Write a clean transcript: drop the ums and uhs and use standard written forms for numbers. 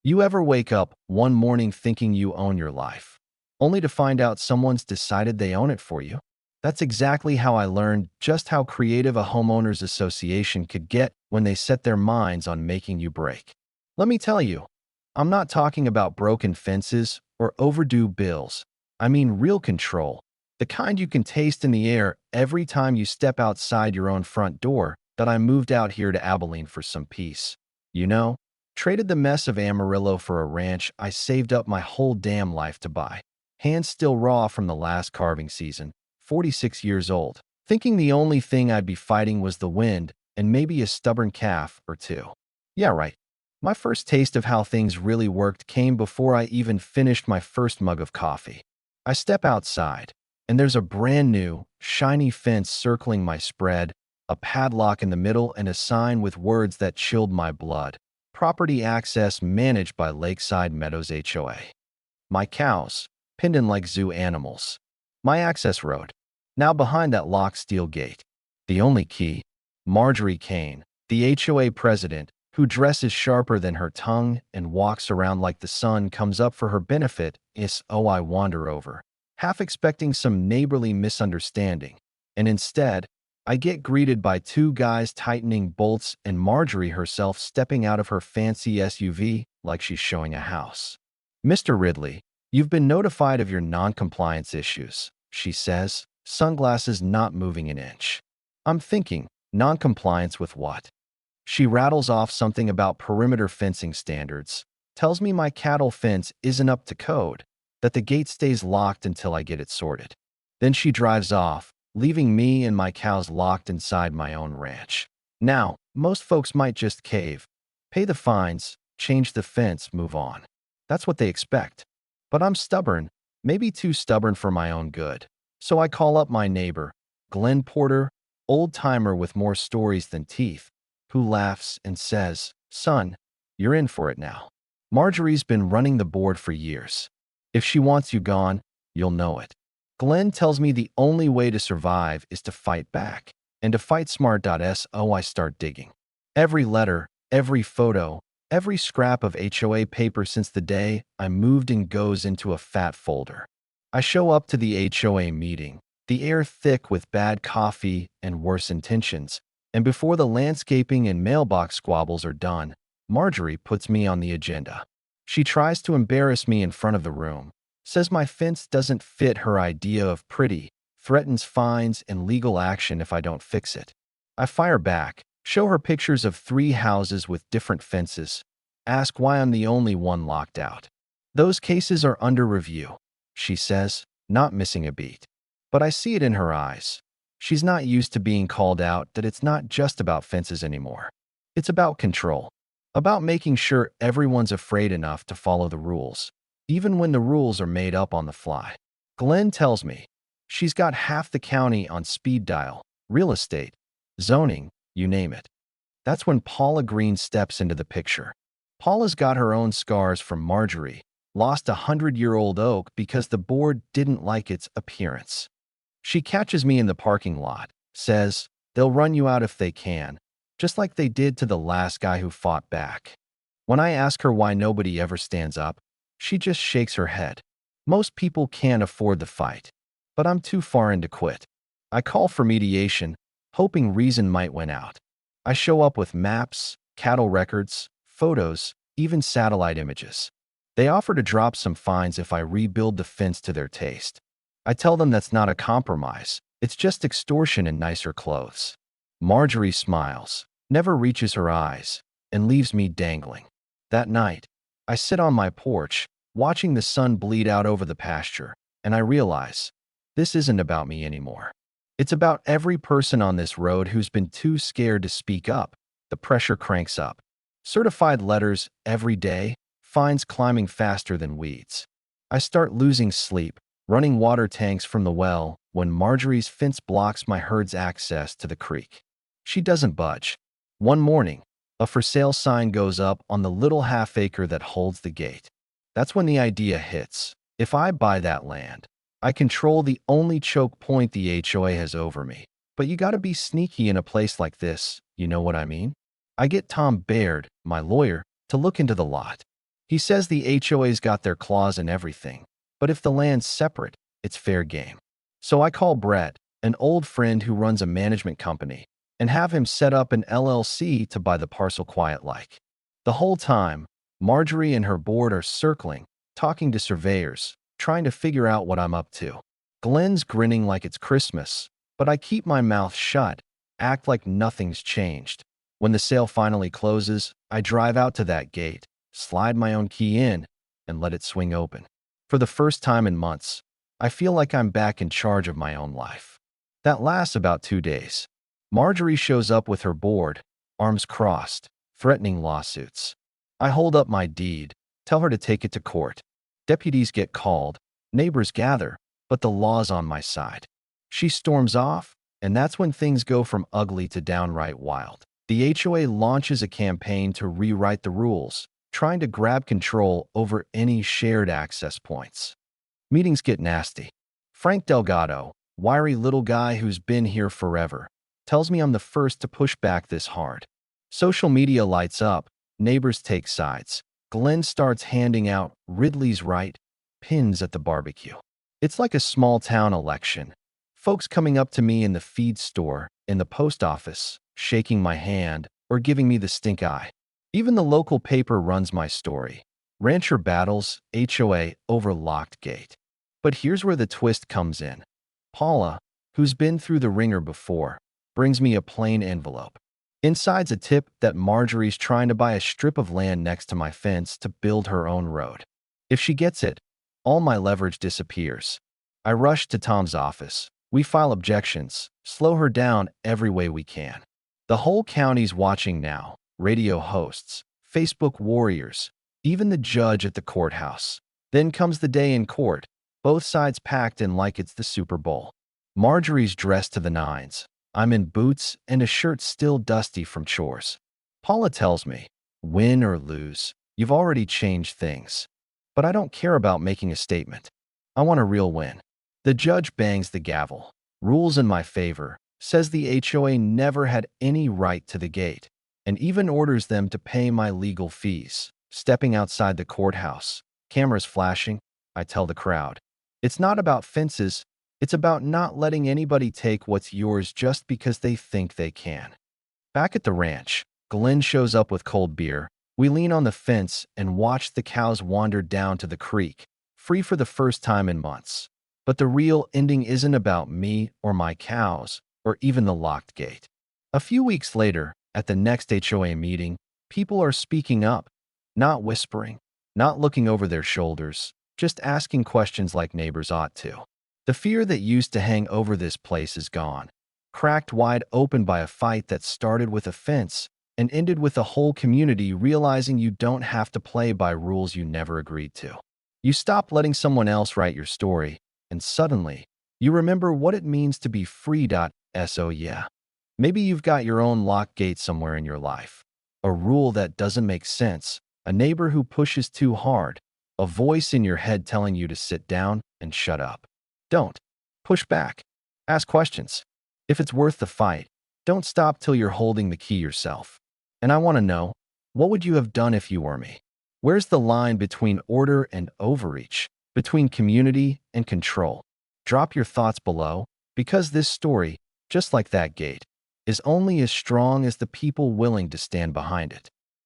You ever wake up one morning thinking you own your life, only to find out someone's decided they own it for you? That's exactly how I learned just how creative a homeowners association could get when they set their minds on making you break. Let me tell you, I'm not talking about broken fences or overdue bills. I mean real control, the kind you can taste in the air every time you step outside your own front door. That I moved out here to Abilene for some peace. You know, traded the mess of Amarillo for a ranch I saved up my whole damn life to buy. Hands still raw from the last carving season, 46 years old, thinking the only thing I'd be fighting was the wind and maybe a stubborn calf or two. Yeah, right. My first taste of how things really worked came before I even finished my first mug of coffee. I step outside, and there's a brand new, shiny fence circling my spread, a padlock in the middle, and a sign with words that chilled my blood. Property access managed by Lakeside Meadows HOA. My cows, pinned in like zoo animals. My access road, now behind that locked steel gate. The only key, Marjorie Kane, the HOA president, who dresses sharper than her tongue and walks around like the sun comes up for her benefit, I wander over, half expecting some neighborly misunderstanding. And instead, I get greeted by two guys tightening bolts and Marjorie herself stepping out of her fancy SUV like she's showing a house. "Mr. Ridley, you've been notified of your non-compliance issues," she says, sunglasses not moving an inch. I'm thinking, non-compliance with what? She rattles off something about perimeter fencing standards, tells me my cattle fence isn't up to code, that the gate stays locked until I get it sorted. Then she drives off, leaving me and my cows locked inside my own ranch. Now, most folks might just cave, pay the fines, change the fence, move on. That's what they expect. But I'm stubborn, maybe too stubborn for my own good. So I call up my neighbor, Glenn Porter, old-timer with more stories than teeth, who laughs and says, "Son, you're in for it now. Marjorie's been running the board for years. If she wants you gone, you'll know it." Glenn tells me the only way to survive is to fight back. And to fight smart. So I start digging. Every letter, every photo, every scrap of HOA paper since the day I moved in goes into a fat folder. I show up to the HOA meeting, the air thick with bad coffee and worse intentions, and before the landscaping and mailbox squabbles are done, Marjorie puts me on the agenda. She tries to embarrass me in front of the room, says my fence doesn't fit her idea of pretty, threatens fines and legal action if I don't fix it. I fire back, show her pictures of 3 houses with different fences, ask why I'm the only one locked out. "Those cases are under review," she says, not missing a beat. But I see it in her eyes. She's not used to being called out that it's not just about fences anymore. It's about control, about making sure everyone's afraid enough to follow the rules, even when the rules are made up on the fly. Glenn tells me she's got half the county on speed dial, real estate, zoning, you name it. That's when Paula Green steps into the picture. Paula's got her own scars from Marjorie, lost a 100-year-old oak because the board didn't like its appearance. She catches me in the parking lot, says, "They'll run you out if they can," just like they did to the last guy who fought back. When I ask her why nobody ever stands up, she just shakes her head. Most people can't afford the fight, but I'm too far in to quit. I call for mediation, hoping reason might win out. I show up with maps, cattle records, photos, even satellite images. They offer to drop some fines if I rebuild the fence to their taste. I tell them that's not a compromise, it's just extortion in nicer clothes. Marjorie smiles, never reaches her eyes, and leaves me dangling. That night, I sit on my porch, watching the sun bleed out over the pasture, and I realize this isn't about me anymore. It's about every person on this road who's been too scared to speak up. The pressure cranks up. Certified letters every day, fines climbing faster than weeds. I start losing sleep, running water tanks from the well, when Marjorie's fence blocks my herd's access to the creek. She doesn't budge. One morning, a for sale sign goes up on the little half-acre that holds the gate. That's when the idea hits. If I buy that land, I control the only choke point the HOA has over me. But you gotta be sneaky in a place like this, you know what I mean? I get Tom Baird, my lawyer, to look into the lot. He says the HOA's got their claws in everything, but if the land's separate, it's fair game. So I call Brett, an old friend who runs a management company, and have him set up an LLC to buy the parcel quiet-like. The whole time, Marjorie and her board are circling, talking to surveyors, trying to figure out what I'm up to. Glenn's grinning like it's Christmas, but I keep my mouth shut, act like nothing's changed. When the sale finally closes, I drive out to that gate, slide my own key in, and let it swing open. For the first time in months, I feel like I'm back in charge of my own life. That lasts about 2 days. Marjorie shows up with her board, arms crossed, threatening lawsuits. I hold up my deed, tell her to take it to court. Deputies get called, neighbors gather, but the law's on my side. She storms off, and that's when things go from ugly to downright wild. The HOA launches a campaign to rewrite the rules, trying to grab control over any shared access points. Meetings get nasty. Frank Delgado, wiry little guy who's been here forever, tells me I'm the first to push back this hard. Social media lights up, neighbors take sides. Glenn starts handing out Ridley's right pins at the barbecue. It's like a small-town election. Folks coming up to me in the feed store, in the post office, shaking my hand, or giving me the stink eye. Even the local paper runs my story. Rancher battles, HOA over locked gate. But here's where the twist comes in. Paula, who's been through the ringer before, brings me a plain envelope. Inside's a tip that Marjorie's trying to buy a strip of land next to my fence to build her own road. If she gets it, all my leverage disappears. I rush to Tom's office. We file objections, slow her down every way we can. The whole county's watching now. Radio hosts, Facebook warriors, even the judge at the courthouse. Then comes the day in court, both sides packed in like it's the Super Bowl. Marjorie's dressed to the nines. I'm in boots and a shirt still dusty from chores. Paula tells me, win or lose, you've already changed things. But I don't care about making a statement. I want a real win. The judge bangs the gavel, rules in my favor, says the HOA never had any right to the gate, and even orders them to pay my legal fees. Stepping outside the courthouse, cameras flashing, I tell the crowd, it's not about fences, it's about not letting anybody take what's yours just because they think they can. Back at the ranch, Glenn shows up with cold beer. We lean on the fence and watch the cows wander down to the creek, free for the first time in months. But the real ending isn't about me or my cows, or even the locked gate. A few weeks later, at the next HOA meeting, people are speaking up, not whispering, not looking over their shoulders, just asking questions like neighbors ought to. The fear that used to hang over this place is gone, cracked wide open by a fight that started with a fence and ended with the whole community realizing you don't have to play by rules you never agreed to. You stop letting someone else write your story, and suddenly, you remember what it means to be free. So yeah, maybe you've got your own locked gate somewhere in your life. A rule that doesn't make sense, a neighbor who pushes too hard, a voice in your head telling you to sit down and shut up. Don't. Push back. Ask questions. If it's worth the fight, don't stop till you're holding the key yourself. And I want to know, what would you have done if you were me? Where's the line between order and overreach, between community and control? Drop your thoughts below, because this story, just like that gate, is only as strong as the people willing to stand behind it.